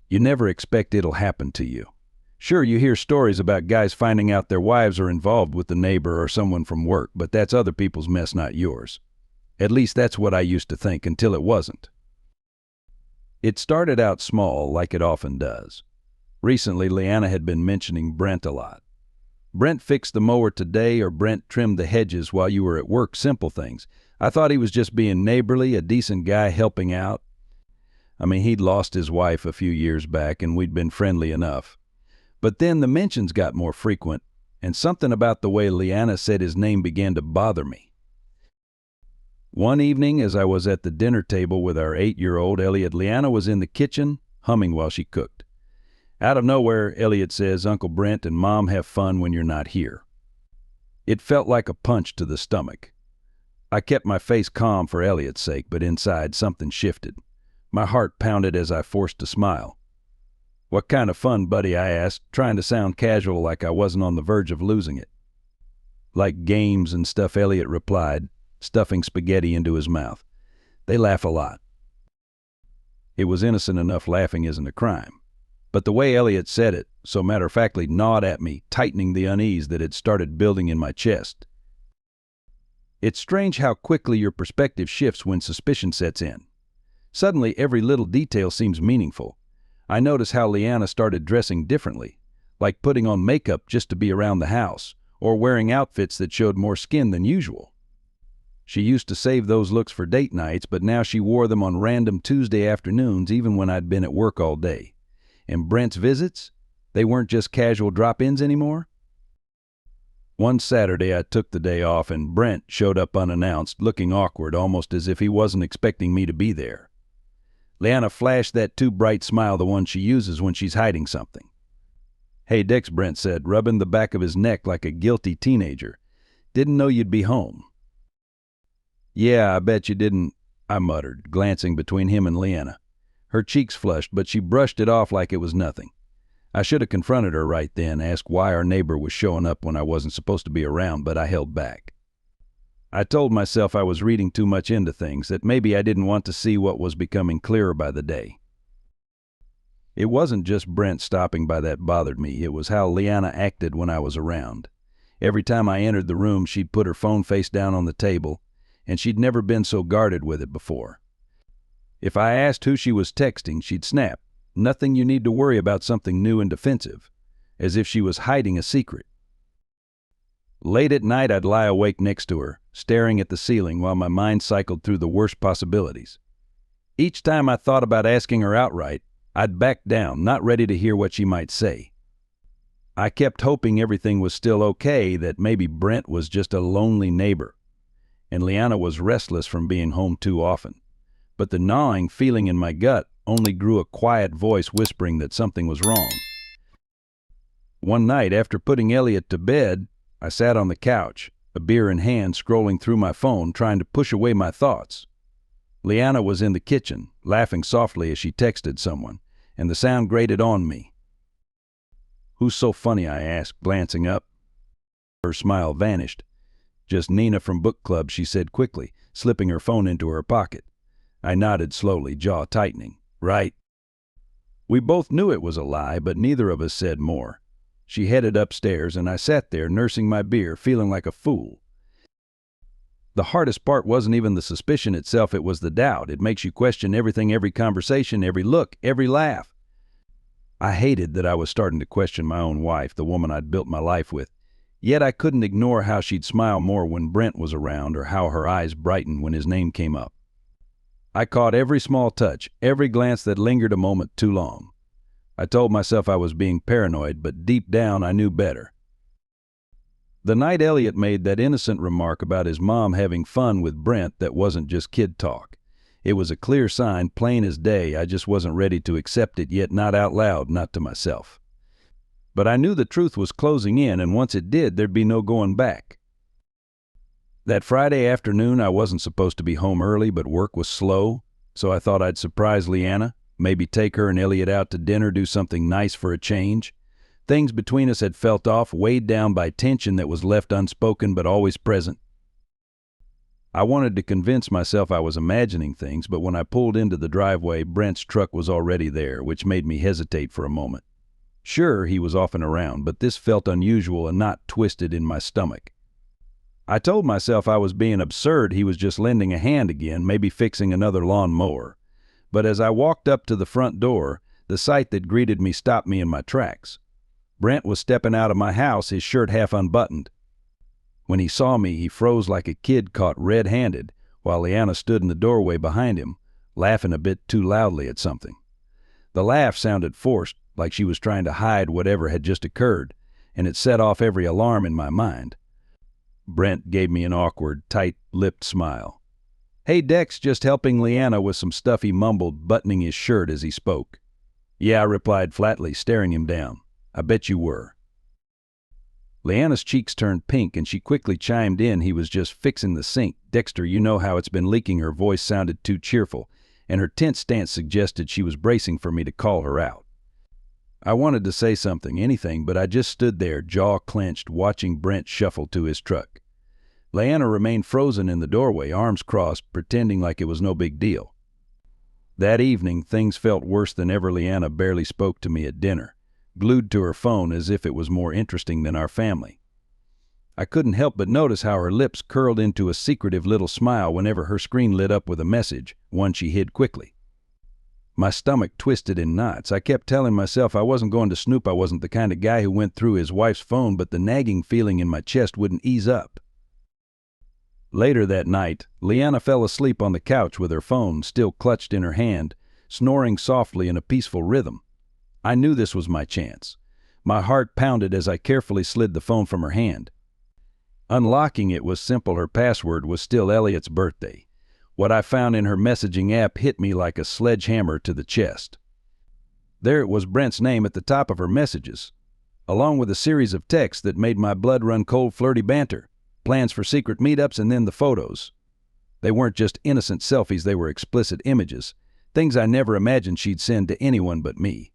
You never expect it'll happen to you. Sure, you hear stories about guys finding out their wives are involved with the neighbor or someone from work, but that's other people's mess, not yours. At least that's what I used to think until it wasn't. It started out small, like it often does. Recently, Leanna had been mentioning Brent a lot. Brent fixed the mower today, or Brent trimmed the hedges while you were at work, simple things. I thought he was just being neighborly, a decent guy helping out. I mean, he'd lost his wife a few years back and we'd been friendly enough. But then the mentions got more frequent, and something about the way Leanna said his name began to bother me. One evening, as I was at the dinner table with our 8-year-old Elliot, Leanna was in the kitchen, humming while she cooked. Out of nowhere, Elliot says, "Uncle Brent and Mom have fun when you're not here." It felt like a punch to the stomach. I kept my face calm for Elliot's sake, but inside something shifted. My heart pounded as I forced a smile. "What kind of fun, buddy?" I asked, trying to sound casual like I wasn't on the verge of losing it. "Like games and stuff," Elliot replied, stuffing spaghetti into his mouth. "They laugh a lot." It was innocent enough laughing isn't a crime. But the way Elliot said it so matter-of-factly gnawed at me, tightening the unease that had started building in my chest. It's strange how quickly your perspective shifts when suspicion sets in. Suddenly, every little detail seems meaningful. I notice how Leanna started dressing differently, like putting on makeup just to be around the house, or wearing outfits that showed more skin than usual. She used to save those looks for date nights, but now she wore them on random Tuesday afternoons even when I'd been at work all day. And Brent's visits? They weren't just casual drop-ins anymore? One Saturday I took the day off and Brent showed up unannounced, looking awkward, almost as if he wasn't expecting me to be there. Leanna flashed that too bright smile, the one she uses when she's hiding something. "Hey, Dix," Brent said, rubbing the back of his neck like a guilty teenager. "Didn't know you'd be home." "Yeah, I bet you didn't," I muttered, glancing between him and Leanna. Her cheeks flushed, but she brushed it off like it was nothing. I should have confronted her right then, asked why our neighbor was showing up when I wasn't supposed to be around, but I held back. I told myself I was reading too much into things, that maybe I didn't want to see what was becoming clearer by the day. It wasn't just Brent stopping by that bothered me, it was how Leanna acted when I was around. Every time I entered the room, she'd put her phone face down on the table, and she'd never been so guarded with it before. If I asked who she was texting, she'd snap, "Nothing, you need to worry about something new and defensive," as if she was hiding a secret. Late at night, I'd lie awake next to her, staring at the ceiling while my mind cycled through the worst possibilities. Each time I thought about asking her outright, I'd back down, not ready to hear what she might say. I kept hoping everything was still okay, that maybe Brent was just a lonely neighbor, and Leanna was restless from being home too often. But the gnawing feeling in my gut only grew a quiet voice whispering that something was wrong. One night, after putting Elliot to bed, I sat on the couch, a beer in hand, scrolling through my phone, trying to push away my thoughts. Leanna was in the kitchen, laughing softly as she texted someone, and the sound grated on me. "Who's so funny?" I asked, glancing up. Her smile vanished. "Just Nina from book club," she said quickly, slipping her phone into her pocket. I nodded slowly, jaw tightening. "Right." We both knew it was a lie, but neither of us said more. She headed upstairs, and I sat there nursing my beer, feeling like a fool. The hardest part wasn't even the suspicion itself, it was the doubt. It makes you question everything, every conversation, every look, every laugh. I hated that I was starting to question my own wife, the woman I'd built my life with. Yet I couldn't ignore how she'd smile more when Brent was around, or how her eyes brightened when his name came up. I caught every small touch, every glance that lingered a moment too long. I told myself I was being paranoid, but deep down I knew better. The night Elliot made that innocent remark about his mom having fun with Brent, that wasn't just kid talk. It was a clear sign, plain as day. I just wasn't ready to accept it yet, not out loud, not to myself. But I knew the truth was closing in, and once it did, there'd be no going back. That Friday afternoon, I wasn't supposed to be home early, but work was slow, so I thought I'd surprise Leanna, maybe take her and Elliot out to dinner, do something nice for a change. Things between us had felt off, weighed down by tension that was left unspoken but always present. I wanted to convince myself I was imagining things, but when I pulled into the driveway, Brent's truck was already there, which made me hesitate for a moment. Sure, he was often around, but this felt unusual and not twisted in my stomach. I told myself I was being absurd. He was just lending a hand again, maybe fixing another lawn mower. But as I walked up to the front door, the sight that greeted me stopped me in my tracks. Brent was stepping out of my house, his shirt half unbuttoned. When he saw me, he froze like a kid caught red-handed, while Leanna stood in the doorway behind him, laughing a bit too loudly at something. The laugh sounded forced, like she was trying to hide whatever had just occurred, and it set off every alarm in my mind. Brent gave me an awkward, tight-lipped smile. "Hey, Dex, just helping Leanna with some stuff," he mumbled, buttoning his shirt as he spoke. "Yeah," I replied flatly, staring him down. "I bet you were." Leanna's cheeks turned pink, and she quickly chimed in, "He was just fixing the sink. Dexter, you know how it's been leaking." Her voice sounded too cheerful, and her tense stance suggested she was bracing for me to call her out. I wanted to say something, anything, but I just stood there, jaw clenched, watching Brent shuffle to his truck. Leanna remained frozen in the doorway, arms crossed, pretending like it was no big deal. That evening, things felt worse than ever. Leanna barely spoke to me at dinner, glued to her phone as if it was more interesting than our family. I couldn't help but notice how her lips curled into a secretive little smile whenever her screen lit up with a message, one she hid quickly. My stomach twisted in knots. I kept telling myself I wasn't going to snoop. I wasn't the kind of guy who went through his wife's phone, but the nagging feeling in my chest wouldn't ease up. Later that night, Leanna fell asleep on the couch with her phone still clutched in her hand, snoring softly in a peaceful rhythm. I knew this was my chance. My heart pounded as I carefully slid the phone from her hand. Unlocking it was simple. Her password was still Elliot's birthday. What I found in her messaging app hit me like a sledgehammer to the chest. There it was, Brent's name at the top of her messages, along with a series of texts that made my blood run cold. Flirty banter, plans for secret meetups, and then the photos. They weren't just innocent selfies, they were explicit images, things I never imagined she'd send to anyone but me.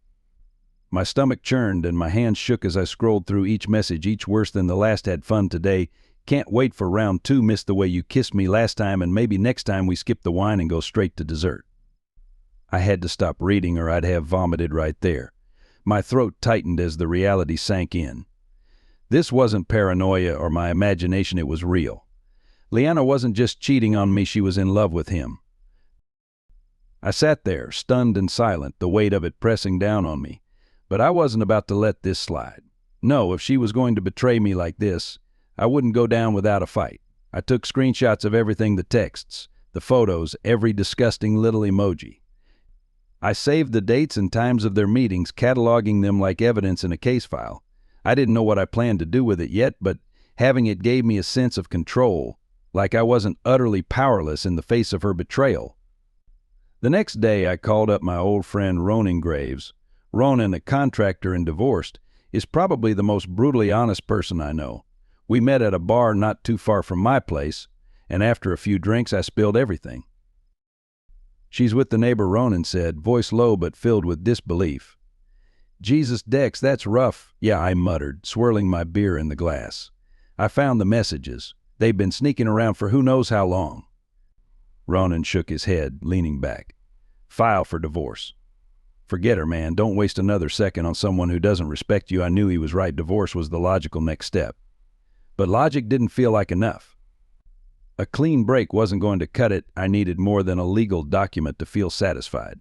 My stomach churned and my hands shook as I scrolled through each message, each worse than the last. Had fun today. Can't wait for round 2. Missed the way you kissed me last time, and maybe next time we skip the wine and go straight to dessert. I had to stop reading or I'd have vomited right there. My throat tightened as the reality sank in. This wasn't paranoia or my imagination, it was real. Leanna wasn't just cheating on me, she was in love with him. I sat there, stunned and silent, the weight of it pressing down on me. But I wasn't about to let this slide. No, if she was going to betray me like this, I wouldn't go down without a fight. I took screenshots of everything, the texts, the photos, every disgusting little emoji. I saved the dates and times of their meetings, cataloging them like evidence in a case file. I didn't know what I planned to do with it yet, but having it gave me a sense of control, like I wasn't utterly powerless in the face of her betrayal. The next day, I called up my old friend Ronan Graves. Ronan, a contractor and divorced, is probably the most brutally honest person I know. We met at a bar not too far from my place, and after a few drinks, I spilled everything. "She's with the neighbor," Ronan said, voice low but filled with disbelief. "Jesus, Dex, that's rough." "Yeah," I muttered, swirling my beer in the glass. "I found the messages. They've been sneaking around for who knows how long." Ronan shook his head, leaning back. "File for divorce." "Forget her, man. Don't waste another second on someone who doesn't respect you." I knew he was right. Divorce was the logical next step. But logic didn't feel like enough. A clean break wasn't going to cut it. I needed more than a legal document to feel satisfied.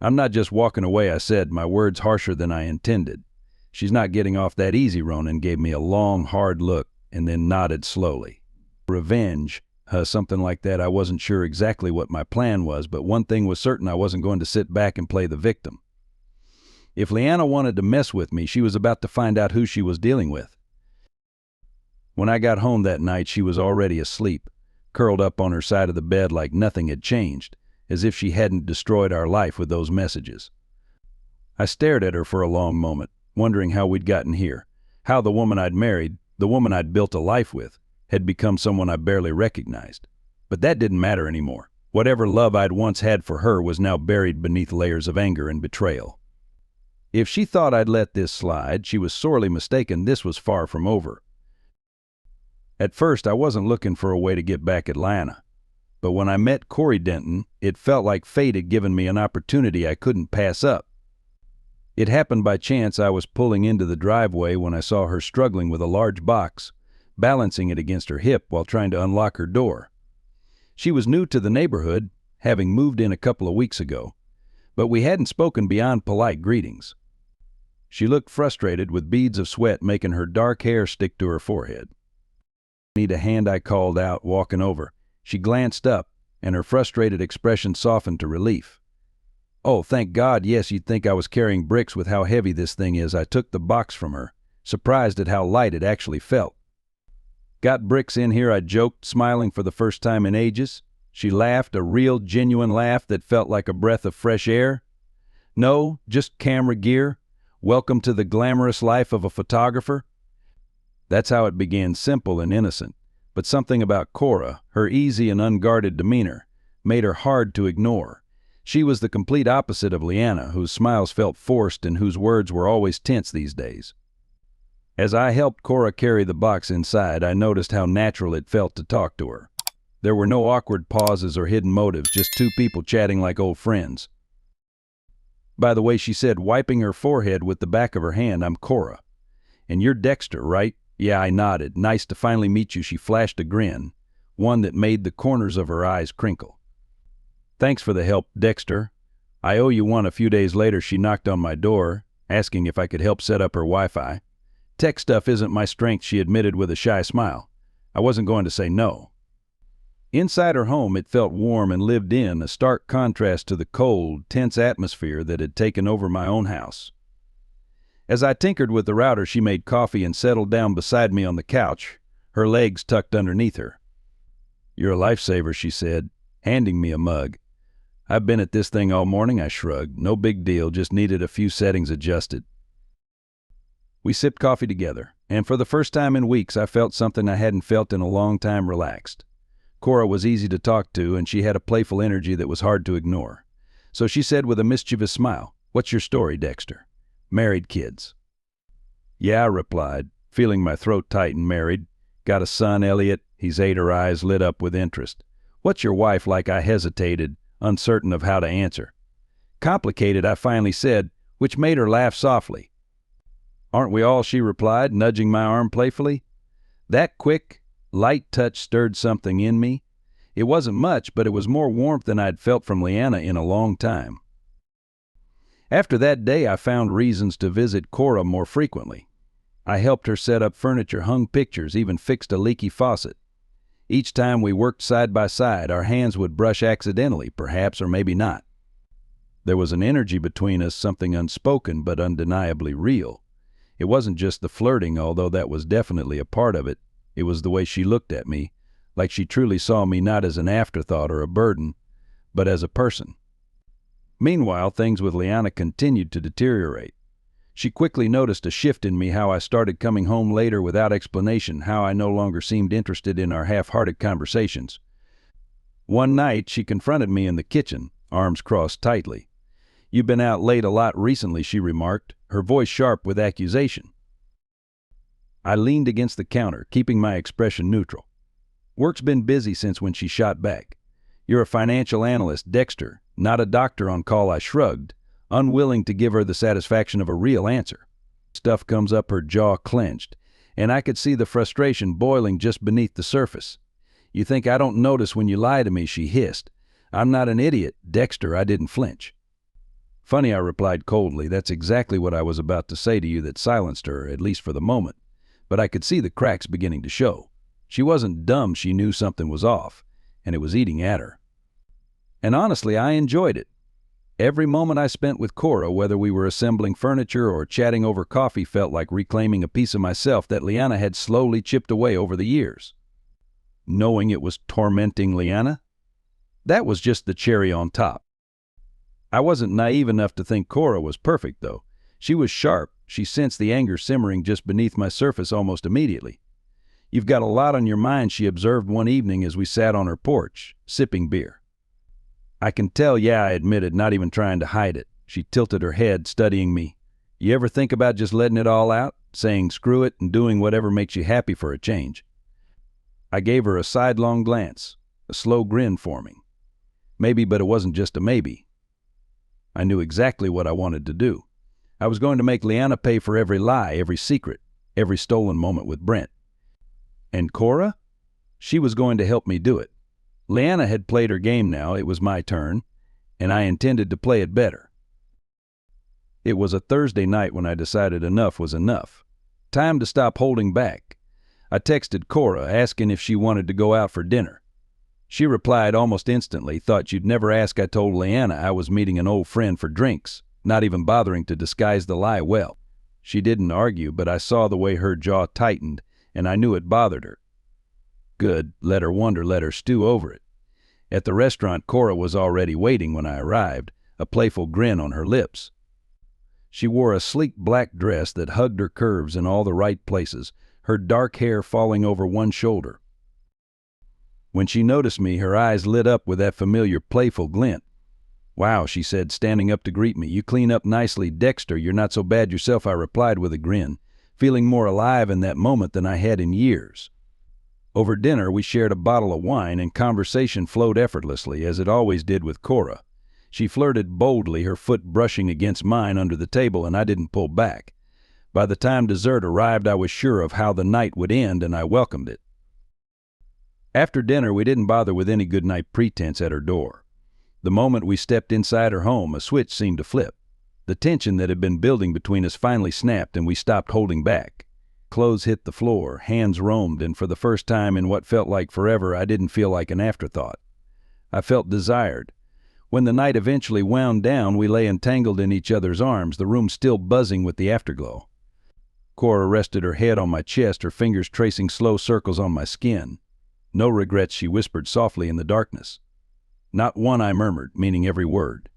"I'm not just walking away," I said, my words harsher than I intended. "She's not getting off that easy." Ronan gave me a long, hard look and then nodded slowly. "Revenge, something like that." I wasn't sure exactly what my plan was, but one thing was certain: I wasn't going to sit back and play the victim. If Leanna wanted to mess with me, she was about to find out who she was dealing with. When I got home that night, she was already asleep, curled up on her side of the bed like nothing had changed, as if she hadn't destroyed our life with those messages. I stared at her for a long moment, wondering how we'd gotten here, how the woman I'd married, the woman I'd built a life with, had become someone I barely recognized. But that didn't matter anymore. Whatever love I'd once had for her was now buried beneath layers of anger and betrayal. If she thought I'd let this slide, she was sorely mistaken. This was far from over. At first, I wasn't looking for a way to get back at Lana. But when I met Corey Denton, it felt like fate had given me an opportunity I couldn't pass up. It happened by chance. I was pulling into the driveway when I saw her struggling with a large box, balancing it against her hip while trying to unlock her door. She was new to the neighborhood, having moved in a couple of weeks ago, but we hadn't spoken beyond polite greetings. She looked frustrated, with beads of sweat making her dark hair stick to her forehead. "Need a hand?" I called out, walking over. She glanced up, and her frustrated expression softened to relief. "Oh, thank God, yes, you'd think I was carrying bricks with how heavy this thing is." I took the box from her, surprised at how light it actually felt. "Got bricks in here?" I joked, smiling for the first time in ages. She laughed, a real, genuine laugh that felt like a breath of fresh air. "No, just camera gear. Welcome to the glamorous life of a photographer." That's how it began, simple and innocent. But something about Cora, her easy and unguarded demeanor, made her hard to ignore. She was the complete opposite of Leanna, whose smiles felt forced and whose words were always tense these days. As I helped Cora carry the box inside, I noticed how natural it felt to talk to her. There were no awkward pauses or hidden motives, just two people chatting like old friends. "By the way," she said, wiping her forehead with the back of her hand, "I'm Cora. And you're Dexter, right?" "Yeah," I nodded. "Nice to finally meet you." She flashed a grin, one that made the corners of her eyes crinkle. "Thanks for the help, Dexter. I owe you one." A few days later, she knocked on my door, asking if I could help set up her Wi-Fi. "Tech stuff isn't my strength," she admitted with a shy smile. I wasn't going to say no. Inside her home, it felt warm and lived in, a stark contrast to the cold, tense atmosphere that had taken over my own house. As I tinkered with the router, she made coffee and settled down beside me on the couch, her legs tucked underneath her. "You're a lifesaver," she said, handing me a mug. "I've been at this thing all morning." I shrugged. "No big deal, just needed a few settings adjusted." We sipped coffee together, and for the first time in weeks I felt something I hadn't felt in a long time: relaxed. Cora was easy to talk to, and she had a playful energy that was hard to ignore. So she said with a mischievous smile, "What's your story, Dexter? Married, kids?" "Yeah," I replied, feeling my throat tighten. "Married. Got a son, Elliot." He's 8. Her eyes lit up with interest. "What's your wife like?" I hesitated, uncertain of how to answer. "Complicated," I finally said, which made her laugh softly. "Aren't we all?" she replied, nudging my arm playfully. That quick, light touch stirred something in me. It wasn't much, but it was more warmth than I'd felt from Leanna in a long time. After that day, I found reasons to visit Cora more frequently. I helped her set up furniture, hung pictures, even fixed a leaky faucet. Each time we worked side by side, our hands would brush accidentally, perhaps, or maybe not. There was an energy between us, something unspoken but undeniably real. It wasn't just the flirting, although that was definitely a part of it. It was the way she looked at me, like she truly saw me not as an afterthought or a burden, but as a person. Meanwhile, things with Leanna continued to deteriorate. She quickly noticed a shift in me: how I started coming home later without explanation, how I no longer seemed interested in our half-hearted conversations. One night, she confronted me in the kitchen, arms crossed tightly. "You've been out late a lot recently," she remarked, her voice sharp with accusation. I leaned against the counter, keeping my expression neutral. "Work's been busy since." When she shot back, "You're a financial analyst, Dexter, not a doctor on call." I shrugged, unwilling to give her the satisfaction of a real answer. Stuff comes up. Her jaw clenched, and I could see the frustration boiling just beneath the surface. "You think I don't notice when you lie to me?" she hissed. "I'm not an idiot, Dexter." I didn't flinch. "Funny," I replied coldly. "That's exactly what I was about to say to you that silenced her, at least for the moment. But I could see the cracks beginning to show. She wasn't dumb. She knew something was off, and it was eating at her. And honestly, I enjoyed it. Every moment I spent with Cora, whether we were assembling furniture or chatting over coffee, felt like reclaiming a piece of myself that Leanna had slowly chipped away over the years. Knowing it was tormenting Leanna? That was just the cherry on top. I wasn't naive enough to think Cora was perfect, though. She was sharp. She sensed the anger simmering just beneath my surface almost immediately. "You've got a lot on your mind," she observed one evening as we sat on her porch, sipping beer. "I can tell." "Yeah," I admitted, not even trying to hide it. She tilted her head, studying me. "You ever think about just letting it all out, saying screw it and doing whatever makes you happy for a change?" I gave her a sidelong glance. a slow grin forming. Maybe, but it wasn't just a maybe. I knew exactly what I wanted to do. I was going to make Leanna pay for every lie, every secret, every stolen moment with Brent. And Cora? She was going to help me do it. Leanna had played her game now, it was my turn, and I intended to play it better. It was a Thursday night when I decided enough was enough. Time to stop holding back. I texted Cora, asking if she wanted to go out for dinner. She replied almost instantly, thought you'd never ask. I told Leanna I was meeting an old friend for drinks, not even bothering to disguise the lie well. She didn't argue, but I saw the way her jaw tightened, and I knew it bothered her. Good, let her wonder, let her stew over it. At the restaurant, Cora was already waiting when I arrived, a playful grin on her lips. She wore a sleek black dress that hugged her curves in all the right places, her dark hair falling over one shoulder. When she noticed me, her eyes lit up with that familiar playful glint. "Wow," she said, standing up to greet me. "You clean up nicely, Dexter. You're not so bad yourself," I replied with a grin, feeling more alive in that moment than I had in years. Over dinner, we shared a bottle of wine, and conversation flowed effortlessly, as it always did with Cora. She flirted boldly, her foot brushing against mine under the table, and I didn't pull back. By the time dessert arrived, I was sure of how the night would end, and I welcomed it. After dinner, we didn't bother with any goodnight pretense at her door. The moment we stepped inside her home, a switch seemed to flip. The tension that had been building between us finally snapped, and we stopped holding back. Clothes hit the floor, hands roamed, and for the first time in what felt like forever, I didn't feel like an afterthought. I felt desired. When the night eventually wound down, we lay entangled in each other's arms, the room still buzzing with the afterglow. Cora rested her head on my chest, her fingers tracing slow circles on my skin. "No regrets," she whispered softly in the darkness. "Not one," I murmured, meaning every word.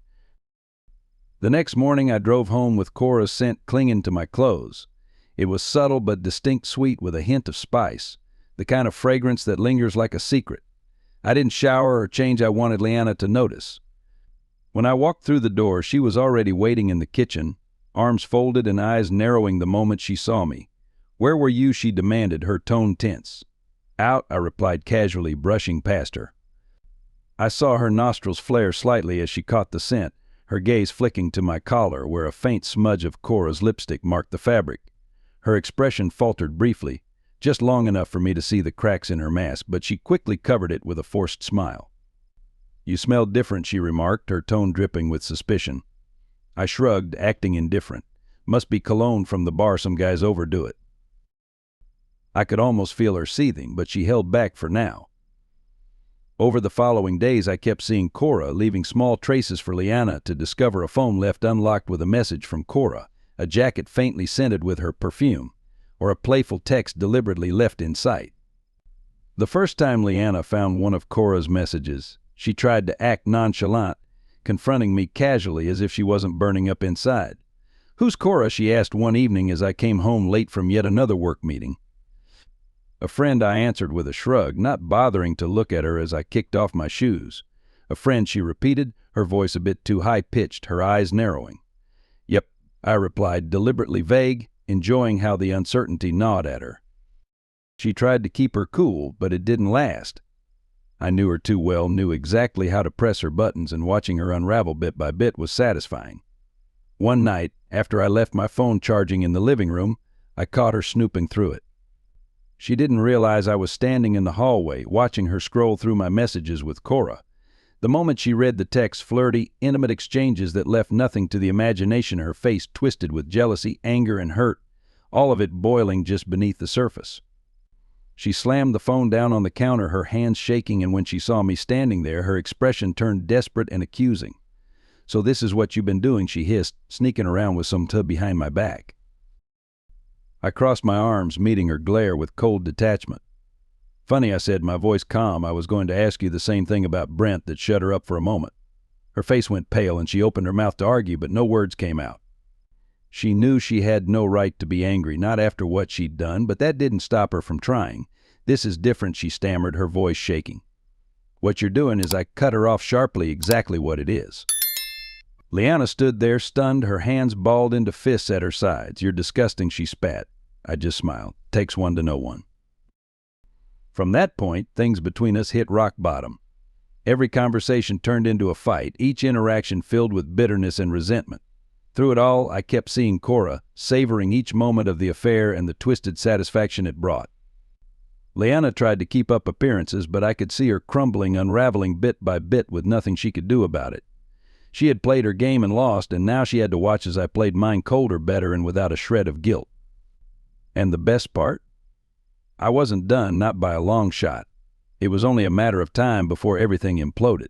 The next morning I drove home with Cora's scent clinging to my clothes. It was subtle but distinct, sweet with a hint of spice, the kind of fragrance that lingers like a secret. I didn't shower or change. I wanted Leanna to notice. When I walked through the door, she was already waiting in the kitchen, arms folded and eyes narrowing the moment she saw me. "Where were you?" she demanded, her tone tense. "Out," I replied casually, brushing past her. I saw her nostrils flare slightly as she caught the scent, her gaze flicking to my collar where a faint smudge of Cora's lipstick marked the fabric. Her expression faltered briefly, just long enough for me to see the cracks in her mask, but she quickly covered it with a forced smile. "You smell different," she remarked, her tone dripping with suspicion. I shrugged, acting indifferent. "Must be cologne from the bar. Some guys overdo it." I could almost feel her seething, but she held back for now. Over the following days, I kept seeing Cora, leaving small traces for Leanna to discover a phone left unlocked with a message from Cora, a jacket faintly scented with her perfume, or a playful text deliberately left in sight. The first time Leanna found one of Cora's messages, she tried to act nonchalant, confronting me casually as if she wasn't burning up inside. "Who's Cora?" she asked one evening as I came home late from yet another work meeting. "A friend," I answered with a shrug, not bothering to look at her as I kicked off my shoes. "A friend," she repeated, her voice a bit too high-pitched, her eyes narrowing. "Yep," I replied, deliberately vague, enjoying how the uncertainty gnawed at her. She tried to keep her cool, but it didn't last. I knew her too well, knew exactly how to press her buttons, and watching her unravel bit by bit was satisfying. One night, after I left my phone charging in the living room, I caught her snooping through it. She didn't realize I was standing in the hallway, watching her scroll through my messages with Cora. The moment she read the text, flirty, intimate exchanges that left nothing to the imagination, her face twisted with jealousy, anger, and hurt, all of it boiling just beneath the surface. She slammed the phone down on the counter, her hands shaking, and when she saw me standing there, her expression turned desperate and accusing. "So this is what you've been doing," she hissed, "sneaking around with some tub behind my back." I crossed my arms, meeting her glare with cold detachment. "Funny," I said, my voice calm. "I was going to ask you the same thing about Brent that shut her up for a moment." Her face went pale, and she opened her mouth to argue, but no words came out. She knew she had no right to be angry, not after what she'd done, but that didn't stop her from trying. "This is different," she stammered, her voice shaking. "What you're doing is," I cut her off sharply, "exactly what it is." Leanna stood there, stunned, her hands balled into fists at her sides. "You're disgusting," she spat. I just smiled. "Takes one to know one." From that point, things between us hit rock bottom. Every conversation turned into a fight, each interaction filled with bitterness and resentment. Through it all, I kept seeing Cora, savoring each moment of the affair and the twisted satisfaction it brought. Leanna tried to keep up appearances, but I could see her crumbling, unraveling bit by bit with nothing she could do about it. She had played her game and lost, and now she had to watch as I played mine colder, better, and without a shred of guilt. And the best part? I wasn't done, not by a long shot. It was only a matter of time before everything imploded.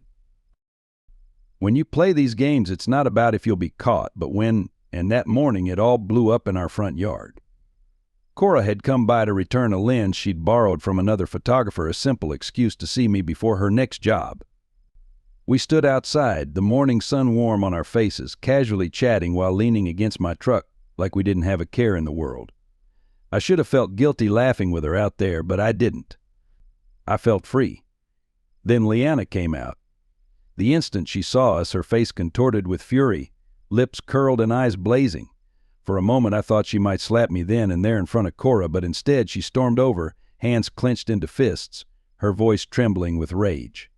When you play these games, it's not about if you'll be caught, but when, and that morning it all blew up in our front yard. Cora had come by to return a lens she'd borrowed from another photographer, a simple excuse to see me before her next job. We stood outside, the morning sun warm on our faces, casually chatting while leaning against my truck like we didn't have a care in the world. I should have felt guilty laughing with her out there, but I didn't. I felt free. Then Leanna came out. The instant she saw us, her face contorted with fury, lips curled and eyes blazing. For a moment I thought she might slap me then and there in front of Cora, but instead she stormed over, hands clenched into fists, her voice trembling with rage.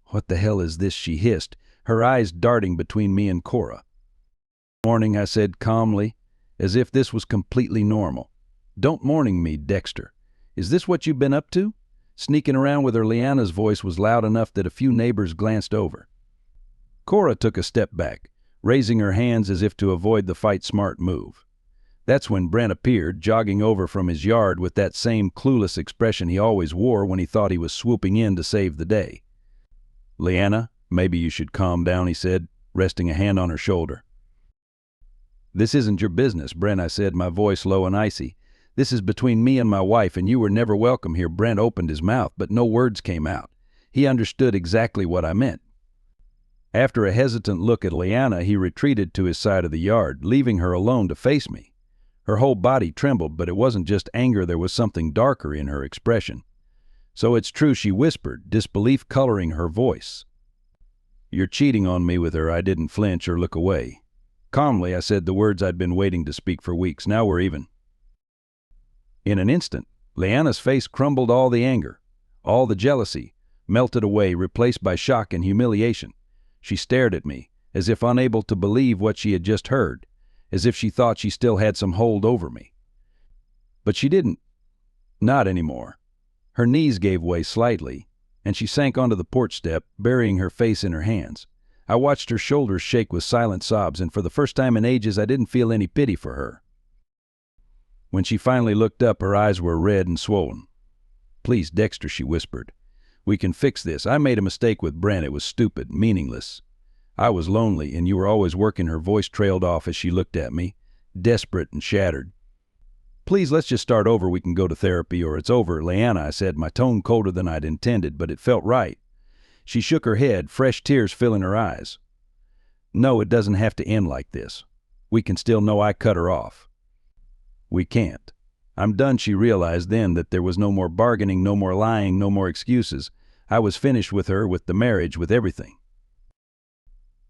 "What the hell is this?" she hissed, her eyes darting between me and Cora. "Morning," I said calmly, as if this was completely normal. "Don't morning me, Dexter. Is this what you've been up to?" Sneaking around with her, Leanna's voice was loud enough that a few neighbors glanced over. Cora took a step back, raising her hands as if to avoid the fight-smart move. That's when Brent appeared, jogging over from his yard with that same clueless expression he always wore when he thought he was swooping in to save the day. "Leanna, maybe you should calm down," he said, resting a hand on her shoulder. "This isn't your business, Brent," I said, my voice low and icy. "This is between me and my wife, and you were never welcome here." Brent opened his mouth, but no words came out. He understood exactly what I meant. After a hesitant look at Leanna, he retreated to his side of the yard, leaving her alone to face me. Her whole body trembled, but it wasn't just anger, there was something darker in her expression. "So it's true," she whispered, disbelief coloring her voice. "You're cheating on me with her." I didn't flinch or look away. Calmly, I said the words I'd been waiting to speak for weeks. "Now we're even." In an instant, Leanna's face crumbled. All the anger, all the jealousy, melted away, replaced by shock and humiliation. She stared at me, as if unable to believe what she had just heard, as if she thought she still had some hold over me. But she didn't. Not anymore. Her knees gave way slightly, and she sank onto the porch step, burying her face in her hands. I watched her shoulders shake with silent sobs, and for the first time in ages I didn't feel any pity for her. When she finally looked up, her eyes were red and swollen. "Please, Dexter," she whispered. "We can fix this. I made a mistake with Brent. It was stupid, meaningless. I was lonely, and you were always working." Her voice trailed off as she looked at me, desperate and shattered. "Please, let's just start over. We can go to therapy, or it's over." "Leanna," I said, my tone colder than I'd intended, but it felt right. She shook her head, fresh tears filling her eyes. "No, it doesn't have to end like this. We can still know I cut her off." "We can't. I'm done." She realized then that there was no more bargaining, no more lying, no more excuses. I was finished with her, with the marriage, with everything.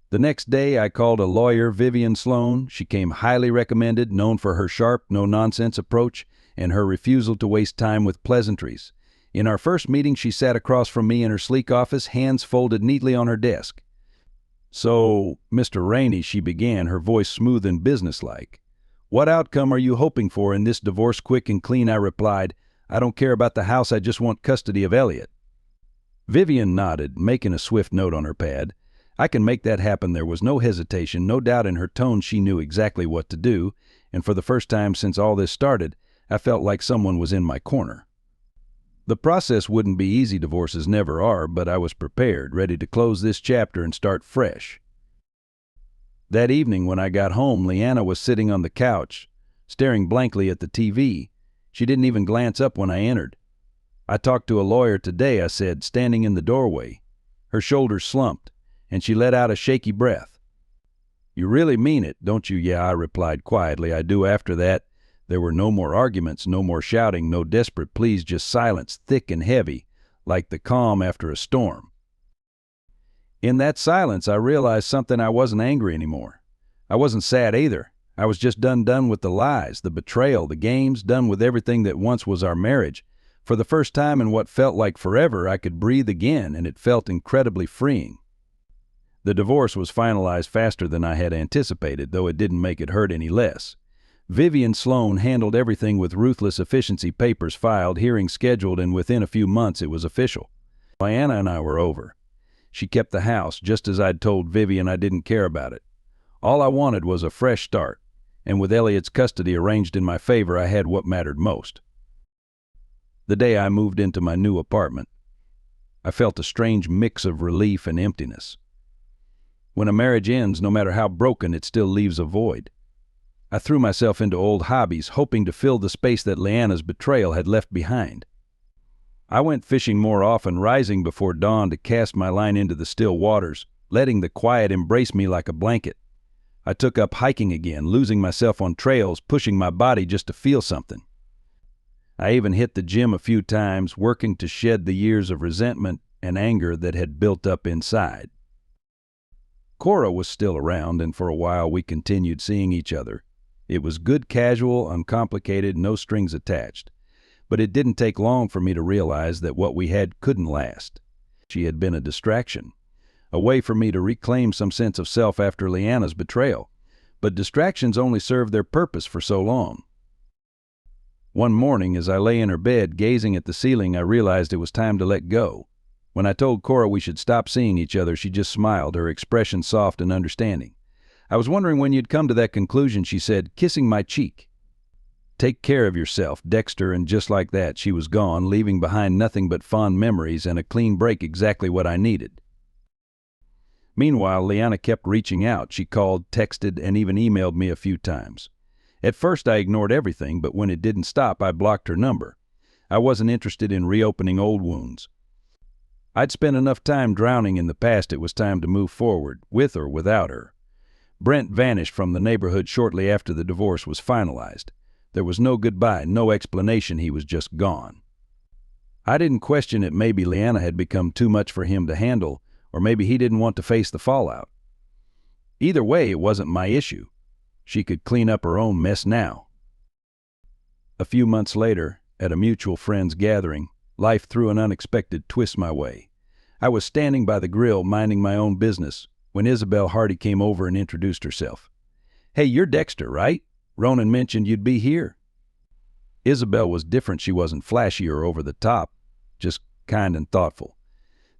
The next day I called a lawyer, Vivian Sloan. She came highly recommended, known for her sharp, no-nonsense approach and her refusal to waste time with pleasantries. In our first meeting, she sat across from me in her sleek office, hands folded neatly on her desk. "So, Mr. Rainey," she began, her voice smooth and businesslike, "what outcome are you hoping for in this divorce?" "Quick and clean," I replied. "I don't care about the house, I just want custody of Elliot." Vivian nodded, making a swift note on her pad. "I can make that happen." There was no hesitation, no doubt in her tone. She knew exactly what to do, and for the first time since all this started, I felt like someone was in my corner. The process wouldn't be easy, divorces never are, but I was prepared, ready to close this chapter and start fresh. That evening when I got home, Leanna was sitting on the couch, staring blankly at the TV. She didn't even glance up when I entered. "I talked to a lawyer today," I said, standing in the doorway. Her shoulders slumped, and she let out a shaky breath. "You really mean it, don't you?" "Yeah," I replied quietly. "I do." After that, there were no more arguments, no more shouting, no desperate pleas, just silence, thick and heavy, like the calm after a storm. In that silence, I realized something. I wasn't angry anymore. I wasn't sad either. I was just done with the lies, the betrayal, the games, done with everything that once was our marriage. For the first time in what felt like forever, I could breathe again, and it felt incredibly freeing. The divorce was finalized faster than I had anticipated, though it didn't make it hurt any less. Vivian Sloan handled everything with ruthless efficiency, papers filed, hearings scheduled, and within a few months it was official. Leanna and I were over. She kept the house, just as I'd told Vivian I didn't care about it. All I wanted was a fresh start, and with Elliot's custody arranged in my favor, I had what mattered most. The day I moved into my new apartment, I felt a strange mix of relief and emptiness. When a marriage ends, no matter how broken, it still leaves a void. I threw myself into old hobbies, hoping to fill the space that Leanna's betrayal had left behind. I went fishing more often, rising before dawn to cast my line into the still waters, letting the quiet embrace me like a blanket. I took up hiking again, losing myself on trails, pushing my body just to feel something. I even hit the gym a few times, working to shed the years of resentment and anger that had built up inside. Cora was still around, and for a while we continued seeing each other. It was good, casual, uncomplicated, no strings attached. But it didn't take long for me to realize that what we had couldn't last. She had been a distraction, a way for me to reclaim some sense of self after Leanna's betrayal. But distractions only serve their purpose for so long. One morning, as I lay in her bed, gazing at the ceiling, I realized it was time to let go. When I told Cora we should stop seeing each other, she just smiled, her expression soft and understanding. "I was wondering when you'd come to that conclusion," she said, kissing my cheek. "Take care of yourself, Dexter," and just like that, she was gone, leaving behind nothing but fond memories and a clean break, exactly what I needed. Meanwhile, Leanna kept reaching out. She called, texted, and even emailed me a few times. At first I ignored everything, but when it didn't stop, I blocked her number. I wasn't interested in reopening old wounds. I'd spent enough time drowning in the past. It was time to move forward, with or without her. Brent vanished from the neighborhood shortly after the divorce was finalized. There was no goodbye, no explanation. He was just gone. I didn't question it. Maybe Leanna had become too much for him to handle, or maybe he didn't want to face the fallout. Either way, it wasn't my issue. She could clean up her own mess now. A few months later, at a mutual friend's gathering, life threw an unexpected twist my way. I was standing by the grill, minding my own business, when Isabel Hardy came over and introduced herself. "Hey, you're Dexter, right? Ronan mentioned you'd be here." Isabel was different. She wasn't flashy or over the top, just kind and thoughtful.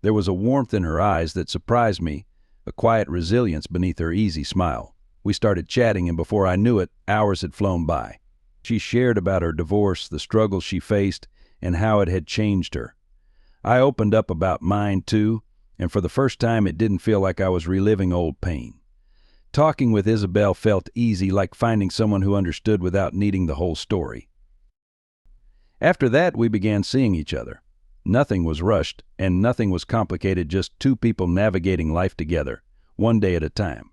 There was a warmth in her eyes that surprised me, a quiet resilience beneath her easy smile. We started chatting, and before I knew it, hours had flown by. She shared about her divorce, the struggles she faced, and how it had changed her. I opened up about mine, too, and for the first time it didn't feel like I was reliving old pain. Talking with Isabel felt easy, like finding someone who understood without needing the whole story. After that, we began seeing each other. Nothing was rushed, and nothing was complicated, just two people navigating life together, one day at a time.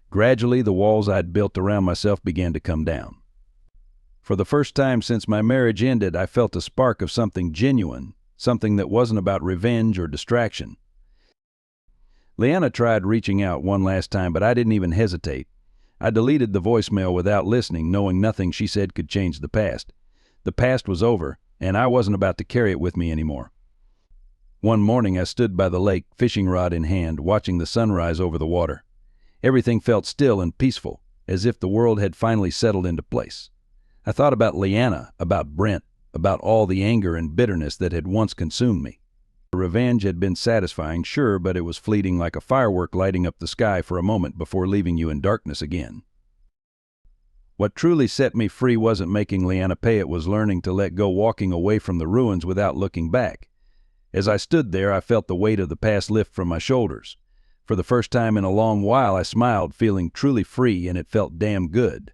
Gradually, the walls I'd built around myself began to come down. For the first time since my marriage ended, I felt a spark of something genuine, something that wasn't about revenge or distraction. Leanna tried reaching out one last time, but I didn't even hesitate. I deleted the voicemail without listening, knowing nothing she said could change the past. The past was over, and I wasn't about to carry it with me anymore. One morning I stood by the lake, fishing rod in hand, watching the sunrise over the water. Everything felt still and peaceful, as if the world had finally settled into place. I thought about Leanna, about Brent, about all the anger and bitterness that had once consumed me. The revenge had been satisfying, sure, but it was fleeting, like a firework lighting up the sky for a moment before leaving you in darkness again. What truly set me free wasn't making Leanna pay, it was learning to let go, walking away from the ruins without looking back. As I stood there, I felt the weight of the past lift from my shoulders. For the first time in a long while, I smiled, feeling truly free, and it felt damn good.